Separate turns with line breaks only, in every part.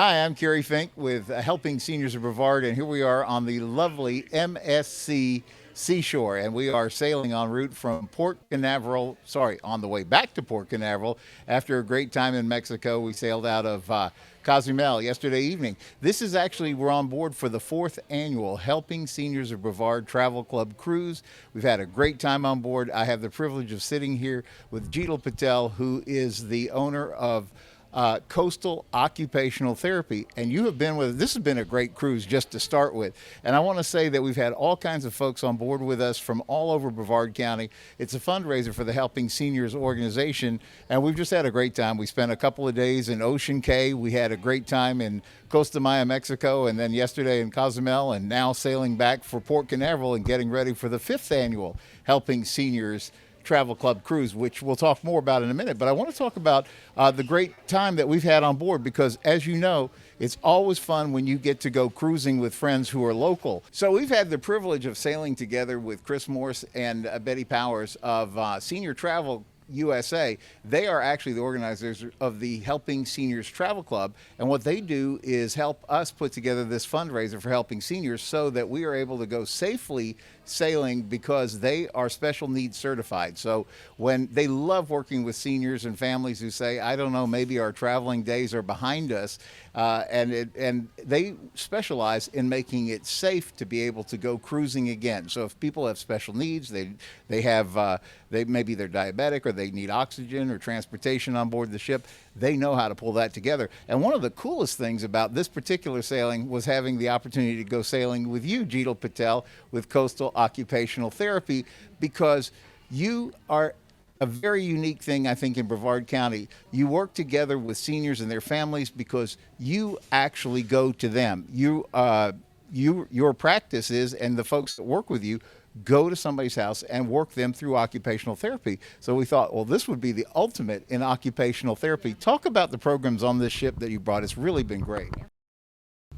Hi, I'm Kerry Fink with Helping Seniors of Brevard, and here we are on the lovely MSC Seashore, and we are sailing en route from on the way back to Port Canaveral. After a great time in Mexico, we sailed out of Cozumel yesterday evening. We're on board for the fourth annual Helping Seniors of Brevard Travel Club cruise. We've had a great time on board. I have the privilege of sitting here with Jital Patel, who is the owner of Coastal Occupational Therapy, and you have been with. This has been a great cruise just to start with, and I want to say that we've had all kinds of folks on board with us from all over Brevard County. It's a fundraiser for the Helping Seniors organization, and we've just had a great time. We spent a couple of days in Ocean Cay. We had a great time in Costa Maya, Mexico, and then yesterday in Cozumel, and now sailing back for Port Canaveral and getting ready for the fifth annual Helping Seniors Travel Club cruise, which we'll talk more about in a minute. But I want to talk about the great time that we've had on board, because as you know, it's always fun when you get to go cruising with friends who are local. So we've had the privilege of sailing together with Chris Morse and Betty Powers of Senior Travel USA. They are actually the organizers of the Helping Seniors Travel Club, and what they do is help us put together this fundraiser for helping seniors so that we are able to go safely sailing, because they are special needs certified. So when they love working with seniors and families who say, I don't know, maybe our traveling days are behind us, and they specialize in making it safe to be able to go cruising again. So if people have special needs, maybe they're diabetic, or they need oxygen or transportation on board the ship, they know how to pull that together. And one of the coolest things about this particular sailing was having the opportunity to go sailing with you, Jital Patel, with Coastal Occupational Therapy, because you are a very unique thing, I think, in Brevard County. You work together with seniors and their families because you actually go to them. Your practice is, and the folks that work with you go to somebody's house and work them through occupational therapy. So we thought, well, this would be the ultimate in occupational therapy. Talk about the programs on this ship that you brought. It's really been great.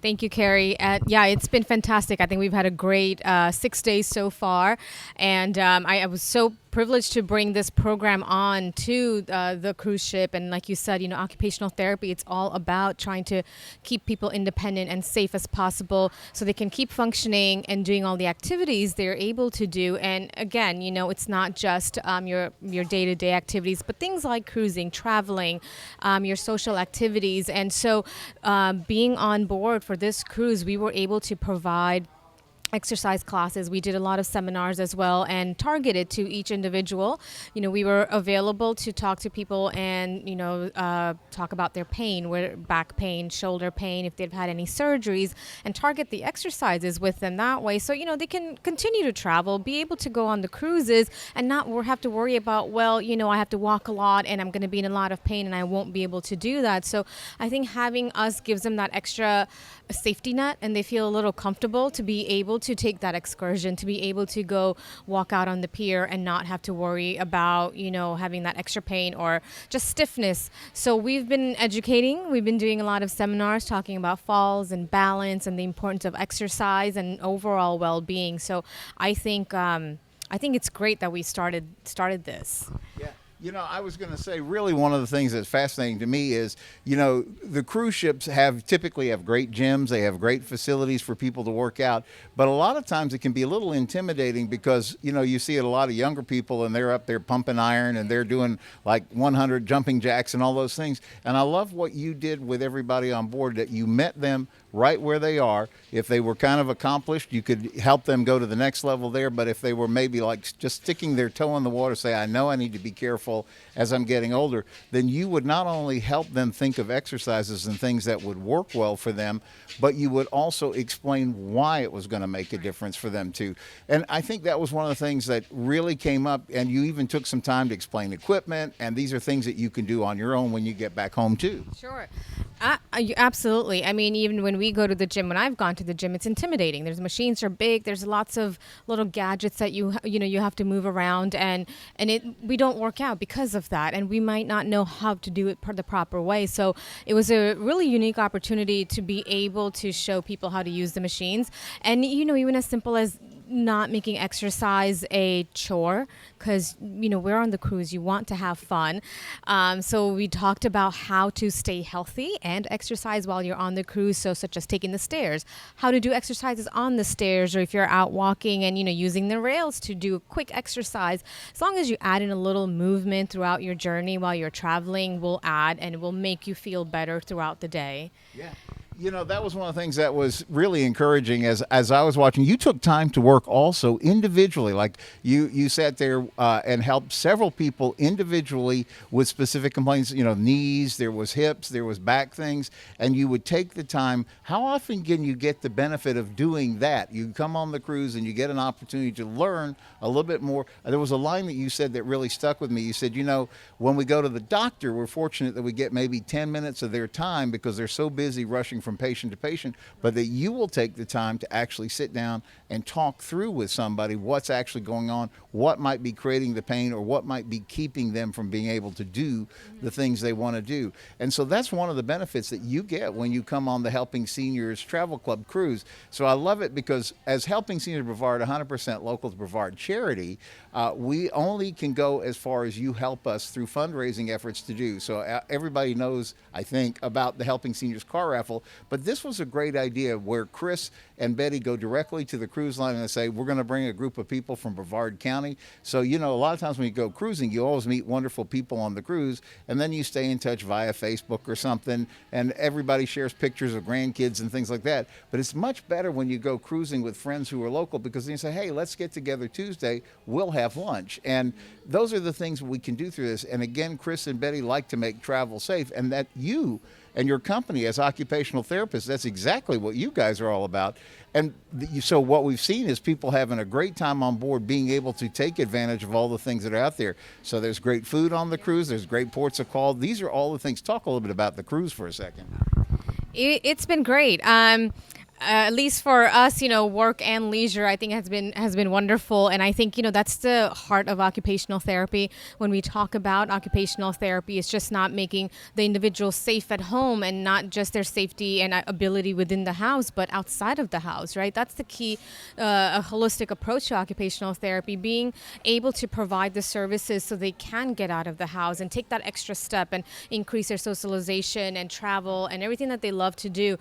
Thank you, Kerry. Yeah, it's been fantastic. I think we've had a great 6 days so far, and I was so privileged to bring this program on to the cruise ship. And like you said, occupational therapy, it's all about trying to keep people independent and safe as possible so they can keep functioning and doing all the activities they're able to do. And again, it's not just your day-to-day activities, but things like cruising, traveling, your social activities. And so being on board for this cruise, we were able to provide exercise classes. We did a lot of seminars as well, and targeted to each individual. We were available to talk to people and, talk about their pain, back pain, shoulder pain, if they've had any surgeries, and target the exercises with them that way. So, they can continue to travel, be able to go on the cruises, and not have to worry about, I have to walk a lot and I'm going to be in a lot of pain and I won't be able to do that. So I think having us gives them that extra safety net, and they feel a little comfortable to be able to take that excursion, to be able to go walk out on the pier and not have to worry about, having that extra pain or just stiffness. So we've been educating. We've been doing a lot of seminars talking about falls and balance and the importance of exercise and overall well-being. So I think it's great that we started this.
Yeah. I was going to say, really, one of the things that's fascinating to me is, the cruise ships typically have great gyms. They have great facilities for people to work out. But a lot of times it can be a little intimidating because, you see a lot of younger people and they're up there pumping iron and they're doing like 100 jumping jacks and all those things. And I love what you did with everybody on board, that you met them right where they are. If they were kind of accomplished, you could help them go to the next level there. But if they were maybe like just sticking their toe in the water, say, I know I need to be careful as I'm getting older, then you would not only help them think of exercises and things that would work well for them, but you would also explain why it was going to make a difference for them too. And I think that was one of the things that really came up, and you even took some time to explain equipment, and these are things that you can do on your own when you get back home too.
Sure. Absolutely. I mean, even when we go to the gym, when I've gone to the gym, it's intimidating. There's machines are big. There's lots of little gadgets that you have to move around, and we don't work out because of that, and we might not know how to do it the proper way. So it was a really unique opportunity to be able to show people how to use the machines, and even as simple as not making exercise a chore, because we're on the cruise, you want to have fun. So we talked about how to stay healthy and exercise while you're on the cruise, so such as taking the stairs, how to do exercises on the stairs, or if you're out walking and using the rails to do a quick exercise. As long as you add in a little movement throughout your journey while you're traveling, will add and will make you feel better throughout the day.
Yeah. That was one of the things that was really encouraging as I was watching. You took time to work also individually. Like you sat there and helped several people individually with specific complaints, knees, there was hips, there was back things, and you would take the time. How often can you get the benefit of doing that? You come on the cruise and you get an opportunity to learn a little bit more. There was a line that you said that really stuck with me. You said, when we go to the doctor, we're fortunate that we get maybe 10 minutes of their time because they're so busy rushing from patient to patient, but that you will take the time to actually sit down and talk through with somebody what's actually going on, what might be creating the pain, or what might be keeping them from being able to do the things they want to do. And so that's one of the benefits that you get when you come on the Helping Seniors Travel Club cruise. So I love it because as Helping Seniors Brevard, 100% local to Brevard charity, we only can go as far as you help us through fundraising efforts to do. So everybody knows, I think, about the Helping Seniors car raffle, but this was a great idea where Chris and Betty go directly to the cruise line and say, we're going to bring a group of people from Brevard County. So, a lot of times when you go cruising, you always meet wonderful people on the cruise, and then you stay in touch via Facebook or something, and everybody shares pictures of grandkids and things like that. But it's much better when you go cruising with friends who are local, because then you say, hey, let's get together Tuesday, we'll have lunch. And those are the things we can do through this. And again, Chris and Betty like to make travel safe, and that you and your company as occupational therapists, that's exactly what you guys are all about. And so what we've seen is people having a great time on board, being able to take advantage of all the things that are out there. So there's great food on the cruise, there's great ports of call. These are all the things. Talk a little bit about the cruise for a second.
It's been great. At least for us, work and leisure, I think has been wonderful. And I think, that's the heart of occupational therapy. When we talk about occupational therapy, it's just not making the individual safe at home, and not just their safety and ability within the house, but outside of the house, right? That's the key, a holistic approach to occupational therapy, being able to provide the services so they can get out of the house and take that extra step and increase their socialization and travel and everything that they love to do.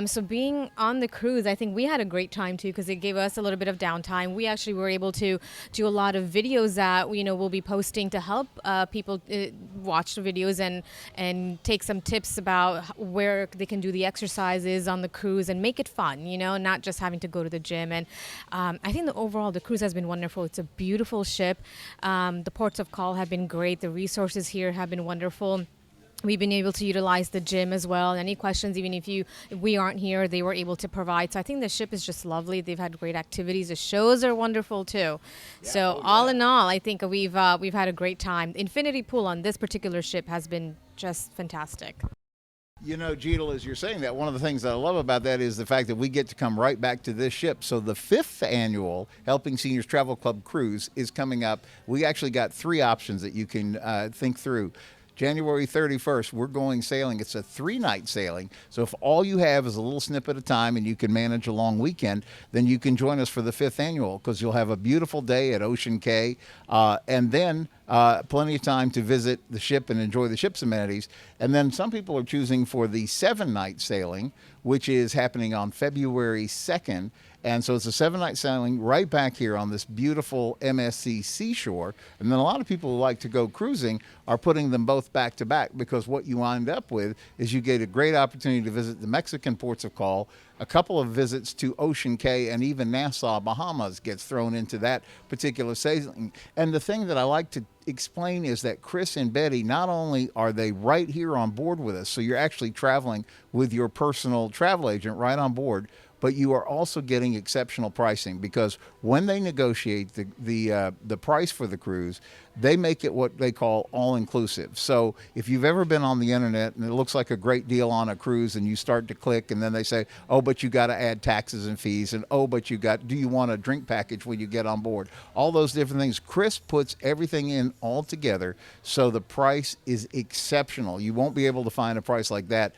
So being on the cruise, I think we had a great time too, because it gave us a little bit of downtime. We actually were able to do a lot of videos that we'll be posting to help people watch the videos and take some tips about where they can do the exercises on the cruise and make it fun, not just having to go to the gym. And I think the cruise has been wonderful. It's a beautiful ship. The ports of call have been great. The resources here have been wonderful. We've been able to utilize the gym as well. Any questions, even if we aren't here, they were able to provide. So I think the ship is just lovely. They've had great activities. The shows are wonderful too. So all in all, I think we've had a great time. Infinity pool on this particular ship has been just fantastic.
Jital, as you're saying that, one of the things that I love about that is the fact that we get to come right back to this ship. So the 5th annual Helping Seniors Travel Club cruise is coming up. We actually got 3 options that you can think through. January 31st, we're going sailing. It's a 3-night sailing. So if all you have is a little snippet of time and you can manage a long weekend, then you can join us for the 5th annual, because you'll have a beautiful day at Ocean Cay, and then plenty of time to visit the ship and enjoy the ship's amenities. And then some people are choosing for the 7-night sailing, which is happening on February 2nd. And so it's a 7-night sailing right back here on this beautiful MSC Seashore. And then a lot of people who like to go cruising are putting them both back to back, because what you wind up with is you get a great opportunity to visit the Mexican ports of call. A couple of visits to Ocean Cay, and even Nassau, Bahamas gets thrown into that particular sailing. And the thing that I like to explain is that Chris and Betty, not only are they right here on board with us, so you're actually traveling with your personal travel agent right on board, but you are also getting exceptional pricing, because when they negotiate the price for the cruise, they make it what they call all-inclusive. So if you've ever been on the internet and it looks like a great deal on a cruise, and you start to click, and then they say, oh, but you got to add taxes and fees, and oh, but do you want a drink package when you get on board? All those different things. Chris puts everything in all together, so the price is exceptional. You won't be able to find a price like that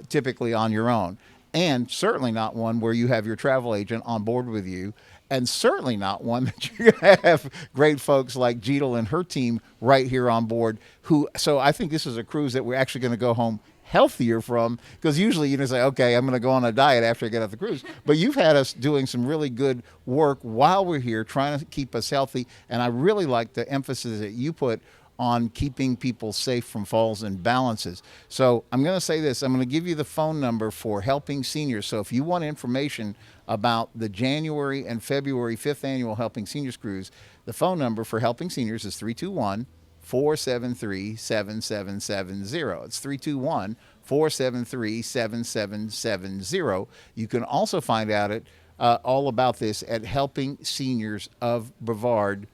typically on your own. And certainly not one where you have your travel agent on board with you. and certainly not one that you have great folks like Jital and her team right here on board. So I think this is a cruise that we're actually going to go home healthier from, because usually you say, okay, I'm going to go on a diet after I get off the cruise. But you've had us doing some really good work while we're here, trying to keep us healthy. And I really like the emphasis that you put on keeping people safe from falls and balances. So I'm going to say this. I'm going to give you the phone number for Helping Seniors. So if you want information about the January and February 5th annual Helping Seniors Cruise, the phone number for Helping Seniors is 321-473-7770. It's 321-473-7770. You can also find out all about this at helpingseniors.org,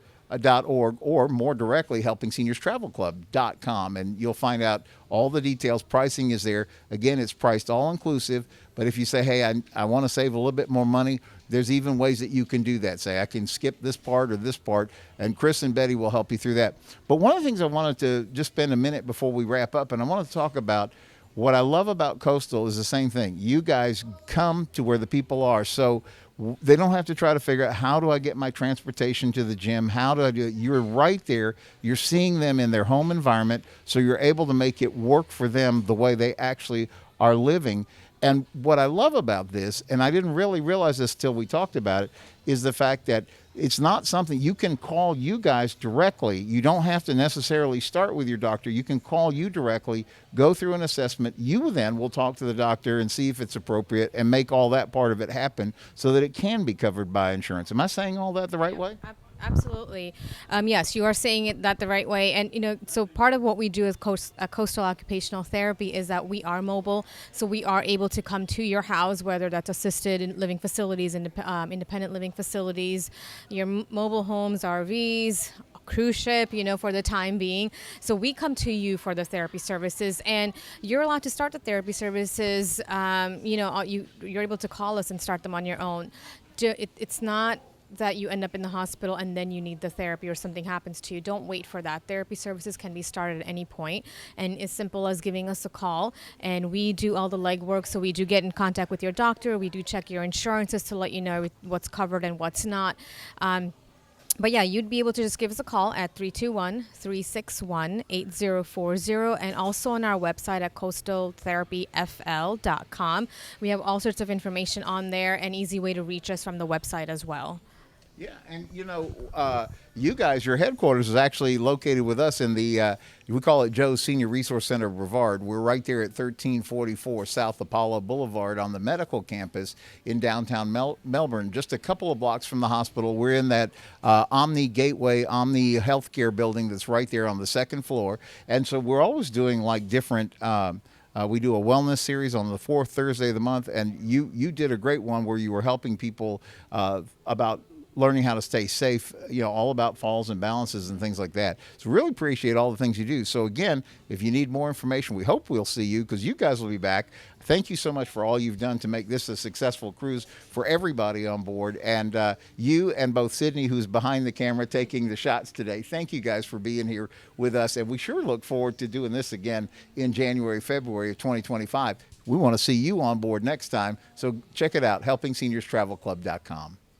or more directly, helpingseniorstravelclub.com, and you'll find out all the details. Pricing is there. Again, it's priced all inclusive, but if you say, hey, I want to save a little bit more money, there's even ways that you can do that. Say, I can skip this part or this part, and Chris and Betty will help you through that. But one of the things I wanted to just spend a minute before we wrap up, and I want to talk about what I love about Coastal is the same thing. You guys come to where the people are, so they don't have to try to figure out, how do I get my transportation to the gym? How do I do it? You're right there. You're seeing them in their home environment, so you're able to make it work for them the way they actually are living. And what I love about this, and I didn't really realize this till we talked about it, is the fact that it's not something you can call you guys directly. You don't have to necessarily start with your doctor. You can call you directly, go through an assessment. You then will talk to the doctor and see if it's appropriate and make all that part of it happen so that it can be covered by insurance. Am I saying all that the right way?
Absolutely. Yes, you are saying it that the right way. And, so part of what we do as Coastal Occupational Therapy is that we are mobile. So we are able to come to your house, whether that's assisted in living facilities, independent living facilities, your mobile homes, RVs, cruise ship, for the time being. So we come to you for the therapy services, and you're allowed to start the therapy services. You're able to call us and start them on your own. It's not that you end up in the hospital and then you need the therapy or something happens to you. Don't wait for that. Therapy services can be started at any point, and as simple as giving us a call, and we do all the legwork. So we do get in contact with your doctor. We do check your insurances to let you know what's covered and what's not. But yeah, you'd be able to just give us a call at 321-361-8040, and also on our website at coastaltherapyfl.com. We have all sorts of information on there, an easy way to reach us from the website as well.
Yeah, and you guys, your headquarters is actually located with us in the, we call it Joe's Senior Resource Center of Brevard. We're right there at 1344 South Apollo Boulevard on the medical campus in downtown Melbourne, just a couple of blocks from the hospital. We're in that Omni Gateway, Omni Healthcare building that's right there on the second floor. And so we're always doing like different, we do a wellness series on the fourth Thursday of the month, and you did a great one where you were helping people about learning how to stay safe, all about falls and balances and things like that. So really appreciate all the things you do. So again, if you need more information, we hope we'll see you, because you guys will be back. Thank you so much for all you've done to make this a successful cruise for everybody on board. And you and both Sydney, who's behind the camera taking the shots today, thank you guys for being here with us. And we sure look forward to doing this again in January, February of 2025. We want to see you on board next time. So check it out, helpingseniorstravelclub.com.